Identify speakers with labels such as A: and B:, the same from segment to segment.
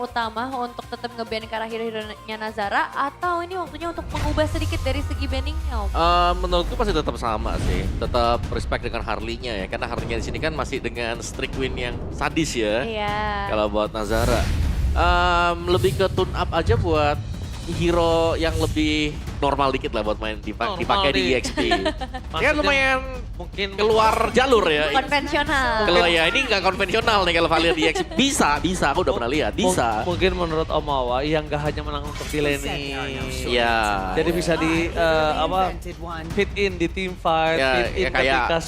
A: utama untuk tetap nge-ban ke arah hero-heronya Nazara atau ini waktunya untuk mengubah sedikit dari segi banningnya Om?
B: Menurutku pasti tetap sama sih, tetap respect dengan Harley-nya ya, karena Harley-nya di sini kan masih dengan streak win yang sadis ya.
A: Iya.
B: Kalau buat Nazara, lebih ke tune up aja buat hero yang lebih normal dikit lah buat main dipakai di EXP. Ya lumayan
C: mungkin
B: keluar jalur ya.
A: Konvensional.
B: Kalau ya ini nggak konvensional nih kalau Valir di EXP. Bisa, aku udah pernah lihat, bisa.
C: Mungkin menurut Om Awa yang gak hanya menang untuk di laning.
B: Iya.
C: Jadi bisa di fit in di team fight,
B: Ya,
C: fit in
B: ya kayak-
C: ketika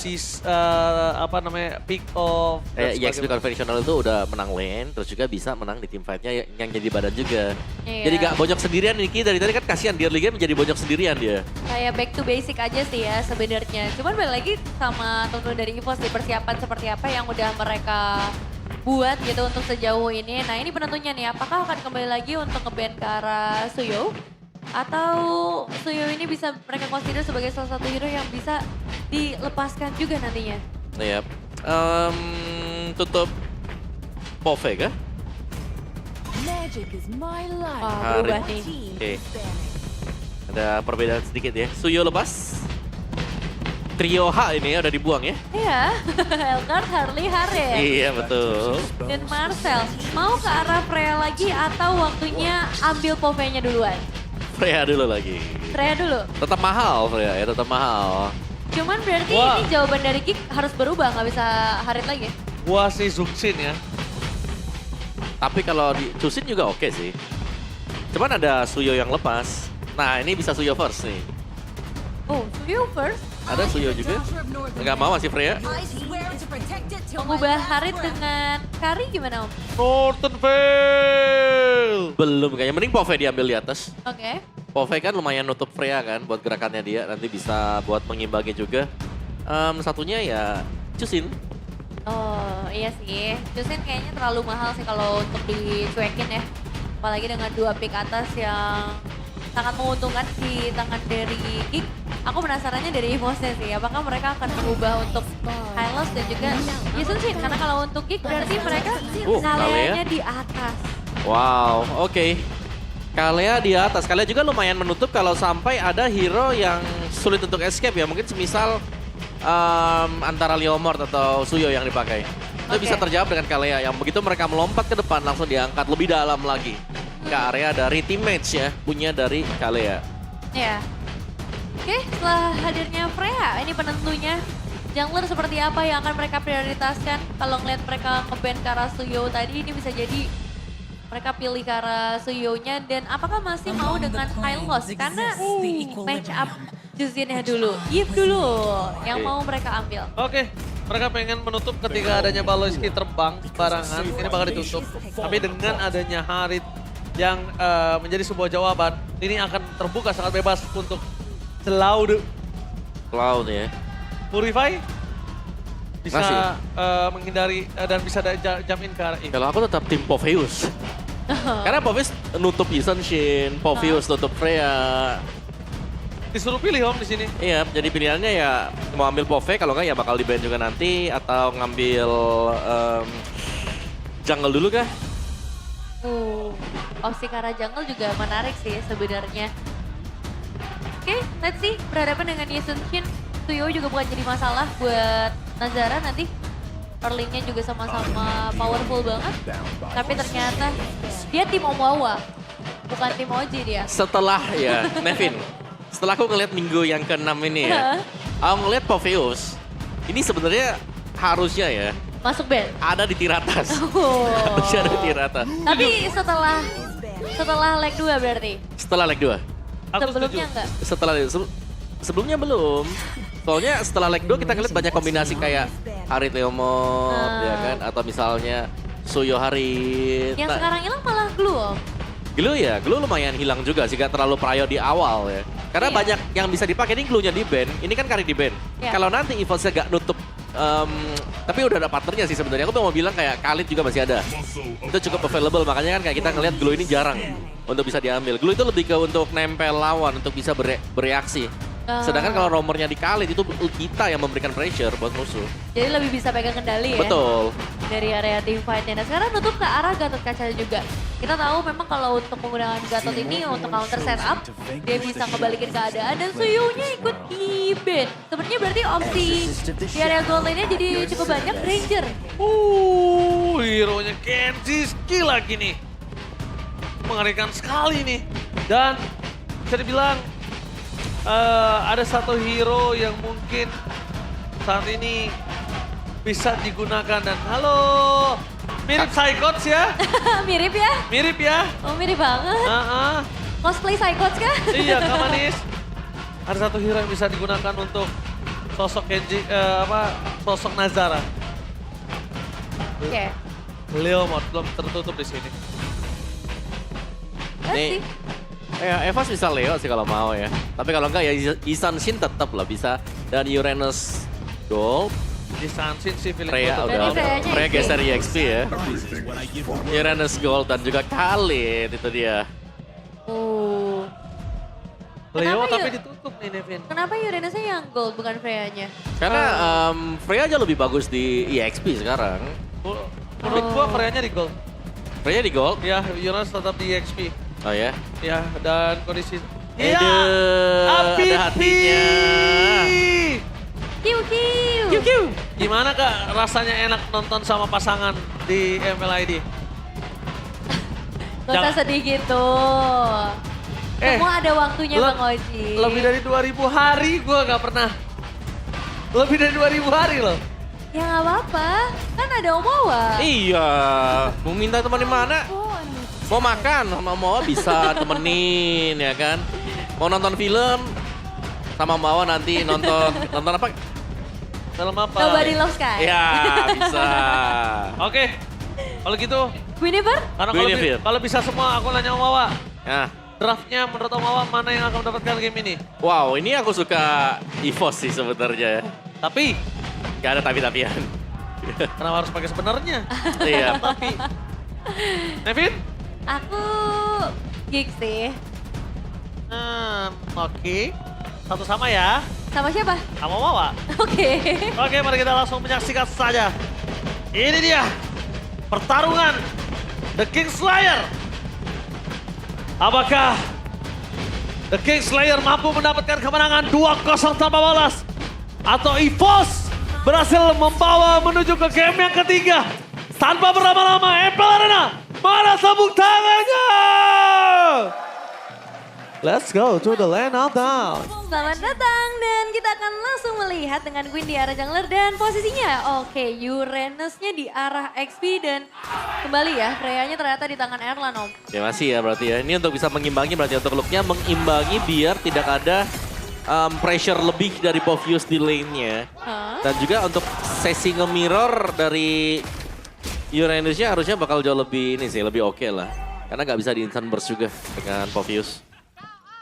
C: pick off. dan
B: EXP
C: sebagainya.
B: konvensional itu udah menang lane, terus juga bisa menang di team fight-nya yang jadi badan juga.
A: Iya.
B: Jadi gak bonyok sendirian nih, Ki. Dari tadi kan kasihan di early game menjadi bonyok sendirian dia.
A: Kayak back to basic aja sih ya sebenarnya. Cuman balik lagi sama teman-teman dari EVOS di persiapan seperti apa yang udah mereka buat gitu untuk sejauh ini. Nah ini penentunya nih, apakah akan kembali lagi untuk nge-ban ke arah Suyo? Atau Suyo ini bisa mereka consider sebagai salah satu hero yang bisa dilepaskan juga nantinya?
B: Iya. Tutup Pove kah?
D: Magic is my life.
A: Wah, berubah nih.
B: Oke. Ada perbedaan sedikit ya. Suyo lepas. Trio H ini ya udah dibuang ya.
A: Iya, Elgar, Harley, Hare.
B: Iya betul.
A: Dan Marcel, mau ke arah Freya lagi atau waktunya ambil Pove-nya duluan?
B: Freya dulu lagi.
A: Freya dulu.
B: Tetap mahal Freya ya, tetap mahal.
A: Cuman berarti
C: Wah.
A: ini jawaban dari Geek harus berubah, nggak bisa Harit lagi.
C: Gua sih Zuxin ya.
B: Tapi kalau di Chusin juga oke sih. Cuman ada Suyo yang lepas. Nah ini bisa Suyo first nih.
A: Oh, Suyo first.
B: Ada Suyo juga. Nggak mau masih Freya.
A: Mengubah Harit dengan Kari gimana Om?
C: Northern Veil.
B: Belum kayaknya, mending Pove diambil di atas.
A: Oke.
B: Pove kan lumayan nutup Freya kan buat gerakannya dia. Nanti bisa buat mengimbangi juga. Satunya ya Chusin.
A: Oh iya sih, Jusin kayaknya terlalu mahal sih kalau untuk dicuekin ya. Apalagi dengan 2 pick atas yang sangat menguntungkan di tangan dari Geek. Aku penasarannya dari EVOS-nya sih, apakah mereka akan mengubah untuk Hylos dan juga Yusun Shin. Karena kalau untuk Geek berarti mereka Kalea-nya di atas.
B: Wow, oke. Kalea di atas. Kalea juga lumayan menutup kalau sampai ada hero yang sulit untuk escape ya. Mungkin semisal antara Leomord atau Suyo yang dipakai. Itu
A: Oke.
B: bisa terjawab dengan Kalea yang begitu mereka melompat ke depan langsung diangkat lebih dalam lagi. Ke area dari teammates ya, punya dari Kalea.
A: Ya. Oke, setelah hadirnya Freya, ini penentunya. Jungler seperti apa yang akan mereka prioritaskan? Kalau ngeliat mereka nge-ban ke arah Suyo tadi, ini bisa jadi mereka pilih ke arah Suyo-nya. Dan apakah masih mau dengan high loss? Karena match up Juzinnya dulu, Yip dulu yang mau mereka ambil.
C: Oke, mereka pengen menutup ketika adanya Baloiski terbang barangan, ini bakal ditutup. Tapi dengan adanya Harit yang menjadi sebuah jawaban, ini akan terbuka sangat bebas untuk Cloud.
B: Cloud ya.
C: Purify bisa
B: Masih.
C: menghindari dan bisa jump in ke arah ini.
B: Kalau aku tetap tim Poveus. Karena Poveus nutup Yusun Shin, Poveus nutup Freya.
C: Disuruh pilih Om di sini.
B: Iya, jadi pilihannya ya mau ambil Pove, kalau nggak ya bakal di-ban juga nanti, atau ngambil jungle dulu kah?
A: Opsi ke arah jungle juga menarik sih sebenarnya. Oke, let's see. Berhadapan dengan Yusun Shin, Suyo juga bukan jadi masalah buat Nazara nanti. Early-nya juga sama-sama powerful banget. Tapi ternyata dia tim Omawa, bukan tim Oji dia.
B: Setelah ya, Nevin, setelah aku ngeliat minggu yang ke-6 ini ya, aku ngeliat Poveus, ini sebenarnya harusnya ya,
A: Masuk band.
B: ada di tiratas.
A: Oh.
B: Harusnya ada di tiratas.
A: Tapi setelah leg 2 berarti.
B: Setelah leg 2.
C: Aku
A: Sebelumnya
C: setuju.
A: enggak?
B: Sebelumnya belum. Soalnya setelah leg 2 kita ngeliat banyak kombinasi kayak Harit Leomord, ya kan? Atau misalnya Suyo Harit.
A: Yang
B: Nah,
A: sekarang hilang malah Glue Om.
B: Glue lumayan hilang juga sih, gak terlalu prio di awal ya. Karena
A: Iya.
B: banyak yang bisa dipakai, ini Glue-nya di ban, ini kan Kari di ban.
A: Iya.
B: Kalau nanti EVOS-nya gak nutup, tapi udah ada partnernya sih sebenarnya. Aku tuh mau bilang kayak Khalid juga masih ada. Itu cukup available, makanya kan kayak kita ngelihat Glue ini jarang untuk bisa diambil. Glue itu lebih ke untuk nempel lawan, untuk bisa bereaksi. Sedangkan kalau romernya di Khalid itu kita yang memberikan pressure buat musuh.
A: Jadi lebih bisa pegang kendali ya.
B: Betul.
A: Dari area team fight-nya. Nah sekarang nutup ke arah Gatot Kaca juga. Kita tahu memang kalau untuk menggunakan Gatot ini untuk counter setup, dia bisa kebalikin keadaan dan Suyunya ikut di-ban. Sebenarnya berarti opsi di area gold lainnya jadi cukup banyak. Ranger.
C: Hero-nya Kenjiski lagi nih. Mengerikan sekali nih. Dan bisa dibilang ada satu hero yang mungkin saat ini bisa digunakan dan halo, mirip Psychots ya?
A: Mirip ya?
C: Mirip ya?
A: Oh mirip banget. Cosplay Psychots kah?
C: Iya, Kak Manis. Ada satu hero yang bisa digunakan untuk sosok sosok Nazara.
A: Oke.
C: Leomord belum tertutup di sini.
B: Nih, Evos bisa Leo sih kalau mau ya. Tapi kalau enggak ya Isan Shin tetap lah bisa. Dan Uranus Gold.
C: Di Sansin sih feeling
B: Freya
C: untuk-
B: udah,
A: Freyanya
B: Freya
A: XP.
B: geser EXP ya. Uranus Gold dan juga Khalid itu dia.
C: Leo
A: Kenapa
C: tapi
A: ya?
C: ditutup nih Nevin.
A: Kenapa Uranusnya yang gold bukan Freya-nya?
B: Karena Freya aja lebih bagus di EXP sekarang.
C: Menurut gua Freya-nya di gold.
B: Freya di Gold.
C: Ya, Uranus tetap di XP.
B: Oh ya.
C: Ya, dan kondisi...
B: Aduh, ada hatinya.
A: Kiu kiu.
C: Gimana Kak rasanya enak nonton sama pasangan di MLID?
A: Gak usah sedih gitu. Semua ada waktunya
C: le-
A: Bang Oji.
C: Lebih dari 2000 hari gua nggak pernah. Lebih dari 2000 hari loh.
A: Ya gak apa-apa, kan ada Omawa.
B: Iya, mau minta teman di mana? Mau makan sama Mawa bisa temenin ya kan. Mau nonton film sama Mawa nanti nonton apa?
C: Film apa?
A: Nobody Loves Sky.
B: Ya bisa.
C: Oke. Kalau gitu,
A: Guinevere?
C: karena
B: Guinevere.
C: kalau bisa semua aku nanya Omawa.
B: Nah,
C: Draftnya menurut Omawa mana yang akan mendapatkan game ini?
B: wow ini aku suka EVOS sih sebenarnya.
C: Tapi,
B: Gak ada tapi-tapian.
C: kenapa harus pakai sebenarnya?
B: Iya.
C: Tapi, Nevin?
A: Aku Gig sih.
C: Oke. Satu sama ya.
A: Sama siapa?
C: Sama Omawa.
A: Oke.
C: Oke, mari kita langsung menyaksikan saja. Ini dia pertarungan The King Slayer. Apakah The King Slayer mampu mendapatkan kemenangan 2-0 tanpa balas? Atau EVOS berhasil membawa menuju ke game yang ketiga? Tanpa berlama-lama, MPL Arena, mana tepuk tangannya? Let's go to the land of down.
A: Selamat datang dan kita akan langsung melihat dengan Queen di arah jungler dan posisinya. Oke, Uranusnya di arah XP dan kembali ya, Freya-nya ternyata di tangan Erlan Om.
B: Ya masih ya berarti ya. Ini untuk bisa mengimbangi berarti untuk looknya mengimbangi biar tidak ada pressure lebih dari Bovius di lane-nya.
A: Hah?
B: Dan juga untuk sesi nge-mirror dari Uranusnya harusnya bakal jauh lebih ini sih, lebih oke lah. Karena nggak bisa di instant burst juga dengan Bovius.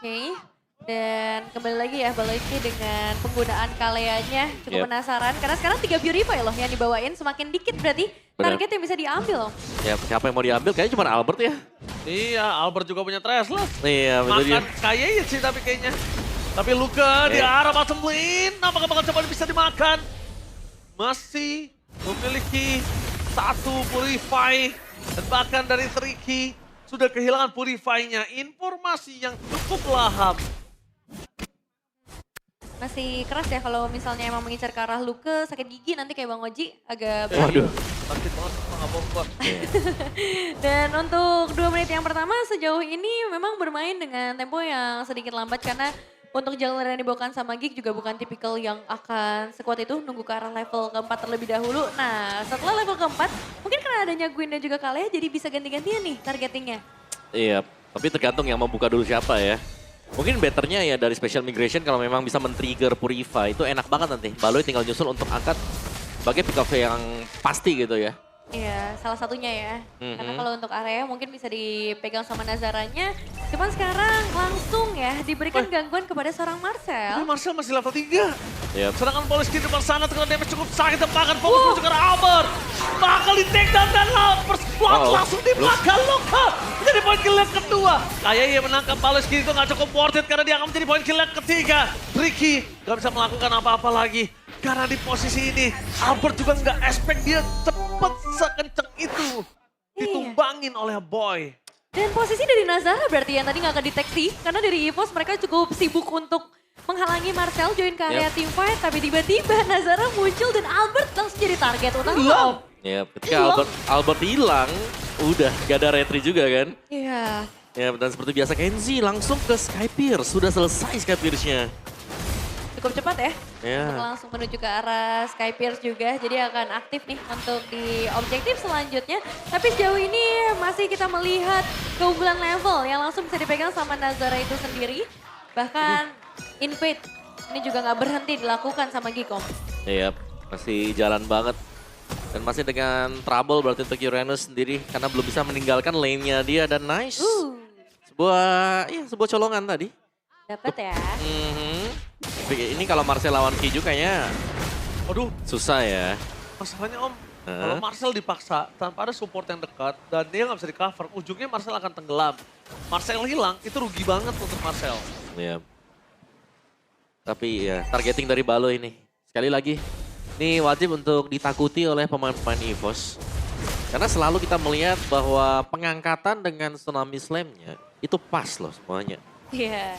A: Oke, dan kembali lagi ya Baloiski dengan penggunaan Kaleanya. Cukup
B: Yep.
A: penasaran karena sekarang 3 Purify loh yang dibawain, semakin dikit berarti
B: Bener.
A: target yang bisa diambil Om.
B: Ya siapa yang mau diambil? Kayaknya cuma Albert ya.
C: Iya, Albert juga punya Treslas.
B: Iya betul dia.
C: Makan kayaknya sih tapi kayaknya. Tapi Luka di arah bottom lane, apakah bakal coba bisa dimakan? Masih memiliki satu Purify dan bahkan dari Tricky sudah kehilangan Purify-nya. Informasi yang cukup lahap.
A: Masih keras ya kalau misalnya emang mengincar ke arah Luke, sakit gigi nanti kayak Bang Oji agak
B: Waduh.
C: Sakit banget, nggak bongkar.
A: Dan untuk 2 menit yang pertama sejauh ini memang bermain dengan tempo yang sedikit lambat karena untuk jungler yang dibawakan sama Gig juga bukan tipikal yang akan sekuat itu nunggu ke arah level keempat terlebih dahulu. Nah setelah level keempat mungkin karena adanya Gwyn dan juga Kalea jadi bisa ganti-gantian nih targetingnya.
B: Iya, tapi tergantung yang mau buka dulu siapa ya. Mungkin betternya ya dari Special Migration kalau memang bisa men-trigger Purify itu enak banget nanti. Baloi tinggal nyusul untuk angkat sebagai pick off yang pasti gitu ya.
A: Iya, salah satunya ya.
B: Mhm.
A: Karena kalau untuk area mungkin bisa dipegang sama Nazaranya. Cuman sekarang langsung ya diberikan gangguan kepada seorang
C: Tapi
A: Marcel.
C: Marcel masih level 3.
B: Yep.
C: Sedangkan Polisi di depan sana dengan damage cukup sakit dan bahkan fokus menuju ke arah Albert. Bakal di take down dan
B: Uh-oh.
C: langsung dimakan Luka. Menjadi poin kill yang kedua. Kayaknya menangkap Polisi itu nggak cukup worth it karena dia akan menjadi poin kill yang ketiga. Tricky gak bisa melakukan apa-apa lagi. Karena di posisi ini, Albert juga nggak expect dia cepet sekenceng itu. Ditumbangin oleh Boy.
A: Dan posisi dari Nazara berarti yang tadi nggak kedeteksi. Karena dari EVOS mereka cukup sibuk untuk menghalangi Marcel join ke area teamfight. Tapi tiba-tiba Nazara muncul dan Albert langsung jadi target utama.
B: Ya, ketika Albert hilang, udah gak ada retry juga kan.
A: Iya.
B: Ya, dan seperti biasa Kenzie langsung ke Skypiea. Sudah selesai Skypiea-nya.
A: Cukup cepat ya.
B: Ya.
A: Untuk langsung menuju ke arah Skypiea juga. Jadi akan aktif nih untuk di objektif selanjutnya. Tapi sejauh ini masih kita melihat keunggulan level yang langsung bisa dipegang sama Nazara itu sendiri. Bahkan invade ini juga nggak berhenti dilakukan sama Gikom.
B: Iya, masih jalan banget. Dan masih dengan trouble berarti untuk Uranus sendiri. Karena belum bisa meninggalkan lane-nya dia dan nice. Sebuah colongan tadi.
A: Dapat ya.
B: Tapi ini kalau Marcel lawan Kiju kayaknya
C: Aduh,
B: susah ya.
C: masalahnya Om, kalau Marcel dipaksa tanpa ada support yang dekat dan dia nggak bisa di cover, ujungnya Marcel akan tenggelam. Marcel hilang, itu rugi banget untuk Marcel.
B: Iya. Tapi ya targeting dari Balo ini. Sekali lagi, ini wajib untuk ditakuti oleh pemain-pemain EVOS. Karena selalu kita melihat bahwa pengangkatan dengan Tsunami Slam-nya itu pas loh semuanya.
A: Iya.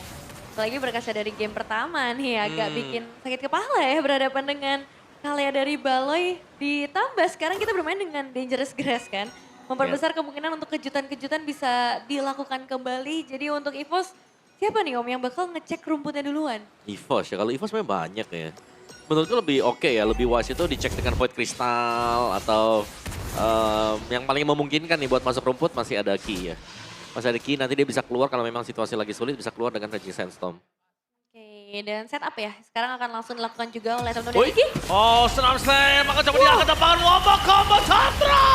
A: Apalagi berkaca dari game pertama nih agak bikin sakit kepala ya berhadapan dengan Kalea dari Baloy. Ditambah sekarang kita bermain dengan Dangerous Grass kan. Memperbesar kemungkinan untuk kejutan-kejutan bisa dilakukan kembali. Jadi untuk EVOS siapa nih Om yang bakal ngecek rumputnya duluan?
B: EVOS ya, kalau EVOS memang banyak ya. Menurutku lebih oke ya, lebih wise itu dicek dengan Void Crystal atau yang paling memungkinkan nih buat masuk rumput masih ada Ki ya. Masih ada Ki, nanti dia bisa keluar kalau memang situasi lagi sulit bisa keluar dengan Raging Sandstorm.
A: Oke, dan setup ya. Sekarang akan langsung dilakukan juga oleh teman-teman dari Ki.
C: Oh, Tsunami Slam, maka coba diangkat depan Wombo Combo Sandro!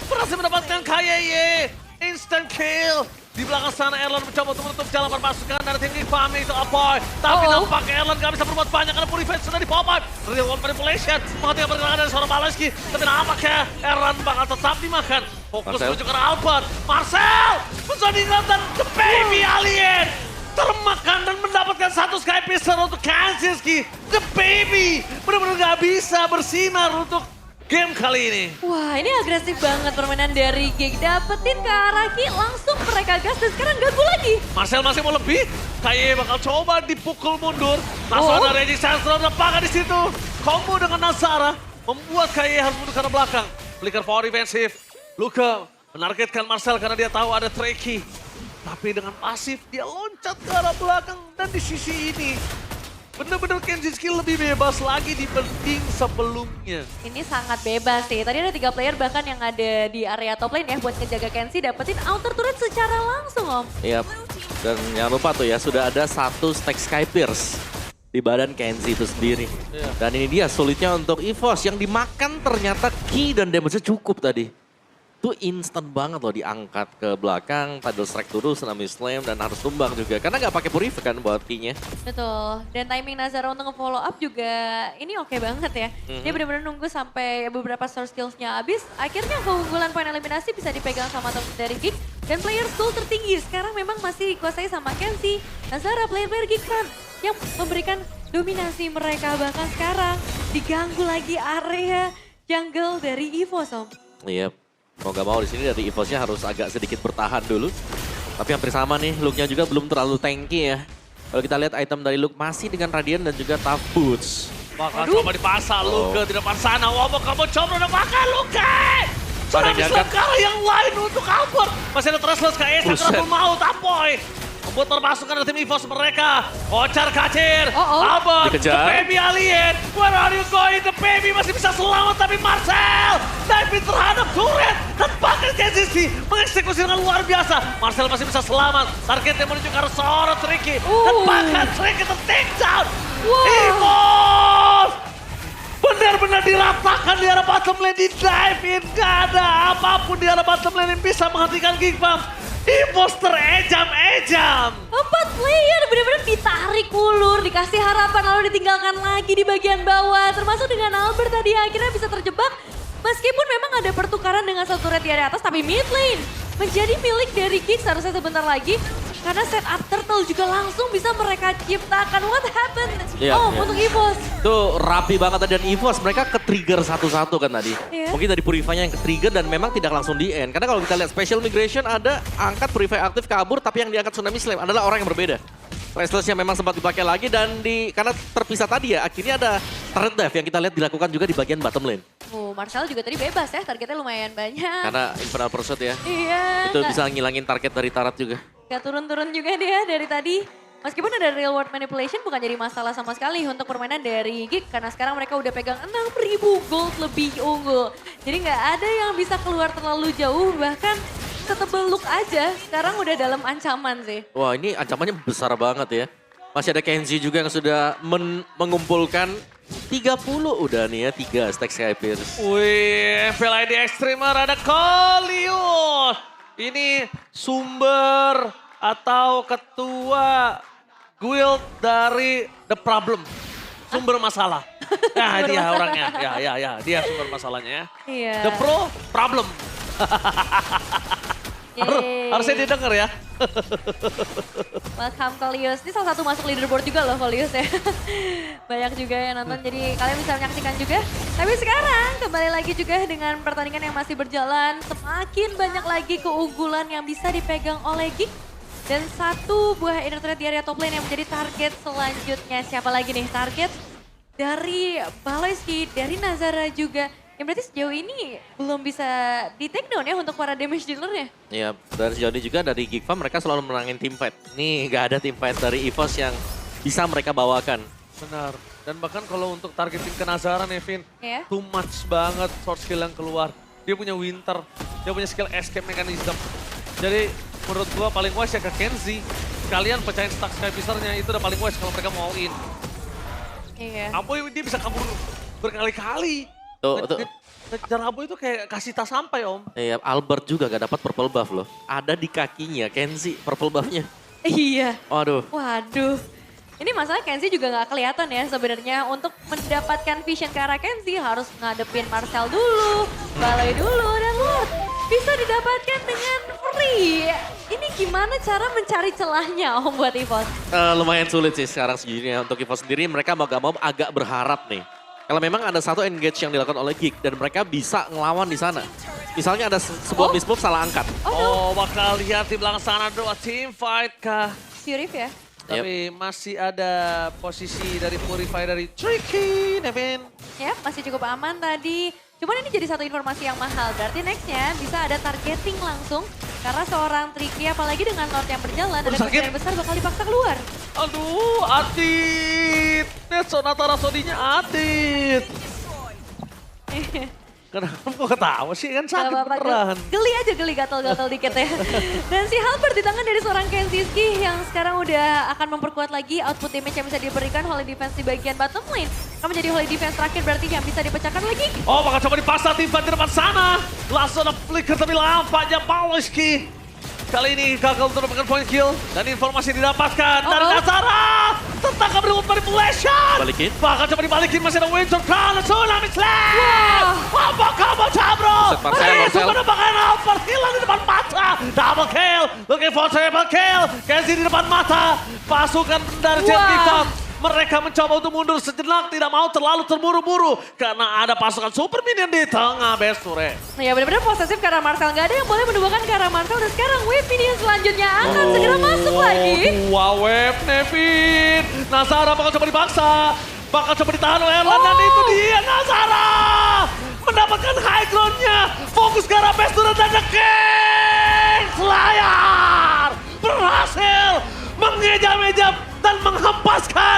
C: Berhasil mendapatkan KYY, instant kill. Di belakang sana Erlan mencoba untuk menutup jalan permasukan dari tim Gifam itu Apoy. Tapi nampaknya Erlan gak bisa berbuat banyak karena Purify sudah di pop-up. Real world manipulation, menghentikan pergerakan dari seorang Baloyski. Tapi nampaknya Erlan bakal tetap dimakan. Fokus menuju ke Albert. Marcel menjadi dan The Baby Alien. Termakan dan mendapatkan satu Sky Pistol untuk Kansiski. The Baby benar-benar gak bisa bersinar untuk game kali ini.
A: Wah, ini agresif banget permainan dari Gig. Dapetin ke arah Ki, langsung mereka gas dan sekarang ganggu lagi.
C: Marcel masih mau lebih. Kaye bakal coba dipukul mundur. Langsung ada Raging Sandstorm lepakan di situ. Combo dengan Nazara membuat Kaye harus mundur ke belakang. Flicker for defensif. Luka menargetkan Marcel karena dia tahu ada Tricky. Tapi dengan pasif dia loncat ke arah belakang dan di sisi ini bener-bener Kenjiski lebih bebas lagi dibanding sebelumnya.
A: Ini sangat bebas sih. Tadi ada 3 player bahkan yang ada di area top lane ya buat ngejaga Kenzie dapetin outer turret secara langsung Om.
B: Iya, dan jangan lupa tuh ya sudah ada 1 stack Skypiers di badan Kenzie itu sendiri. Dan ini dia sulitnya untuk EVOS yang dimakan ternyata Ki dan damage-nya cukup tadi. Itu instant banget loh diangkat ke belakang, Tidal Strike dulu, Tsunami Slam dan harus tumbang juga. Karena nggak pakai Purify kan buat Ki-nya.
A: Betul. Dan timing Nazara untuk nge-follow up juga ini oke banget ya. Dia benar-benar nunggu sampai beberapa source skills-nya habis. Akhirnya keunggulan poin eliminasi bisa dipegang sama teman dari Gig. Dan player skill tertinggi sekarang memang masih dikuasai sama Kenzie. Nazara player-player Gig kan yang memberikan dominasi mereka. Bahkan sekarang diganggu lagi area jungle dari EVOS Om.
B: Iya. Mau gak mau di sini dari EVOS-nya harus agak sedikit bertahan dulu. Tapi hampir sama nih, look-nya juga belum terlalu tanky ya. Kalau kita lihat item dari Luke masih dengan Radiant dan juga Tough Boots.
C: Bakal coba dipasang Luka di depan sana. Wombo kamu coba udah makan Luka! Sudah bisa kalah yang lain untuk Albert. Masih ada Trustless Kaye, Sakura pun mau Tapoy. Membuat permasukan dari tim EVOS mereka. Kocar kacir, Albert,
B: dikejar.
C: The Baby Alien. Where are you going? The Baby masih bisa selamat tapi Marcel diving terhadap turret. Dan bahkan Kenzie mengeksekusi dengan luar biasa. Marcel masih bisa selamat. Targetnya menuju ke arah seorang Tricky. Dan bahkan Tricky ter-take down. EVOS! Benar-benar diratakan di arah bottom lane, di dive-in. Gak ada apapun di arah bottom lane yang bisa menghentikan Gigfam. EVOS terejam-ejam.
A: 4 player benar-benar ditarik ulur, dikasih harapan lalu ditinggalkan lagi di bagian bawah. Termasuk dengan Albert tadi akhirnya bisa terjebak. Meskipun memang ada pertukaran dengan satu red di area atas, tapi mid lane menjadi milik dari Gig seharusnya sebentar lagi. Karena setup turtle juga langsung bisa mereka ciptakan. What happened?
B: Iya,
A: Oh,
B: iya.
A: untuk EVOS.
B: Tuh rapi banget tadi, dan EVOS mereka ke-trigger satu-satu kan tadi.
A: Iya.
B: Mungkin dari Purify-nya yang ke-trigger dan memang tidak langsung di-end. Karena kalau kita lihat Special Migration ada angkat Purify aktif kabur, tapi yang diangkat Tsunami Slam adalah orang yang berbeda. Restless-nya memang sempat dipakai lagi dan karena terpisah tadi ya, akhirnya ada turret dive yang kita lihat dilakukan juga di bagian bottom lane.
A: Oh, Marcel juga tadi bebas ya, targetnya lumayan banyak.
B: Karena Infernal Pursuit ya,
A: Iya.
B: itu bisa ngilangin target dari Tarat juga.
A: Gak turun-turun juga dia dari tadi. Meskipun ada real world manipulation bukan jadi masalah sama sekali untuk permainan dari Geek. Karena sekarang mereka udah pegang 6.000 gold lebih unggul. Jadi nggak ada yang bisa keluar terlalu jauh. Bahkan setebel look aja sekarang udah dalam ancaman sih.
B: Wah ini ancamannya besar banget ya. Masih ada Kenzie juga yang sudah mengumpulkan 30 udah nih ya, 3 stack Skypierce.
C: Wih, FLID Extremer ada Kolius. Ini sumber atau ketua guild dari The Problem. Sumber masalah. Nah
A: Sumber
C: dia
A: masalah.
C: orangnya, ya, dia sumber masalahnya ya.
A: Iya.
C: The Pro Problem.
A: Yeay.
C: Harusnya didengar ya.
A: Welcome Kolius. Ini salah satu masuk leaderboard juga loh Kolius ya. Banyak juga yang nonton jadi kalian bisa menyaksikan juga. Tapi sekarang kembali lagi juga dengan pertandingan yang masih berjalan. Semakin banyak lagi keunggulan yang bisa dipegang oleh Geek. Dan satu buah inner turret di area top lane yang menjadi target selanjutnya. Siapa lagi nih target? Dari Baloyski, dari Nazara juga. Yang berarti sejauh ini belum bisa di take down ya untuk para damage dealernya.
B: Ya, dari sejauh ini juga dari Geek Farm mereka selalu menangin team fight. Nih gak ada team fight dari EVOS yang bisa mereka bawakan.
C: Benar. Dan bahkan kalau untuk targeting ke Nazara Nevin,
A: Iya.
C: too much banget short skill yang keluar. Dia punya Winter, dia punya skill escape mechanism. Jadi menurut gua paling wise ya ke Kenzie. Kalian pecahin stack Skypiercer-nya itu udah paling wise kalau mereka mau all in.
A: Iya.
C: Abu dia bisa kabur berkali-kali.
B: Tuh.
C: Ngejar Abu itu kayak kasih tas sampai om.
B: Iya, Albert juga gak dapat purple buff loh. Ada di kakinya Kenzie purple buffnya.
A: Iya.
B: Waduh.
A: Waduh. Ini masalah Kenzie juga nggak kelihatan ya sebenarnya. Untuk mendapatkan vision ke arah Kenzie harus ngadepin Marcel dulu, Balai dulu, dan Lord. Bisa didapatkan dengan free. Ini gimana cara mencari celahnya om buat EVOS?
B: Lumayan sulit sih sekarang sejujurnya untuk EVOS sendiri. Mereka mau gak mau agak berharap nih. Kalau memang ada satu engage yang dilakukan oleh Geek dan mereka bisa ngelawan di sana. Misalnya ada sebuah mismove salah angkat.
C: Oh, bakal lihat di belakang sana dua team fight kah?
A: Furif ya?
C: Tapi masih ada posisi dari Purify dari Tricky, Nevin.
A: Ya, masih cukup aman tadi. Cuman ini jadi satu informasi yang mahal. Berarti nextnya bisa ada targeting langsung. Karena seorang Tricky apalagi dengan Lord yang berjalan, ada
C: sakit.
A: kemungkinan besar bakal dipaksa keluar.
C: Aduh, Adit. Sonata Rasodinya Adit. Kenapa kok ketawa sih? Kan
A: Gak
C: sakit
A: apa-apa,
C: beneran.
A: geli aja, geli gatal-gatal dikit ya. Dan si Halberd di tangan dari seorang Kenziski yang sekarang udah akan memperkuat lagi output damage yang bisa diberikan Holy Defense di bagian bottom lane. Akan menjadi Holy Defense terakhir berarti yang bisa dipecahkan lagi.
C: Oh, bakal coba dipaksa tim fight di depan sana. Langsung ada flicker tapi nampaknya Baloyski. Kali ini gagal untuk mendapatkan point kill. Dan informasi didapatkan dari Nazara. Tertangkap remote manipulation.
B: Balikin.
C: Bakal coba dibalikin, masih ada Winter Crown. Tsunami Slam. Apa kamu cabro?
B: Marcel.
C: Sudah bakal Albert hilang di depan mata. Double kill. Looking for triple kill. Kenzie di depan mata. Pasukan dari Jet Gifam. Mereka mencoba untuk mundur sejenak, tidak mau terlalu terburu-buru. Karena ada pasukan super minion di tengah Besture.
A: Nah ya benar-benar posesif karena Marcel. Nggak ada yang boleh menduakan ke arah Marcel. Dan sekarang wave minion selanjutnya akan segera masuk lagi.
C: Dua wave Nevin. Nazara bakal coba dipaksa. Bakal coba ditahan oleh Erlan. Dan itu dia Nazara. Mendapatkan high ground-nya. Fokus ke arah Besture dan The Kings Slayer. Berhasil mengeja-meja dan menghempaskan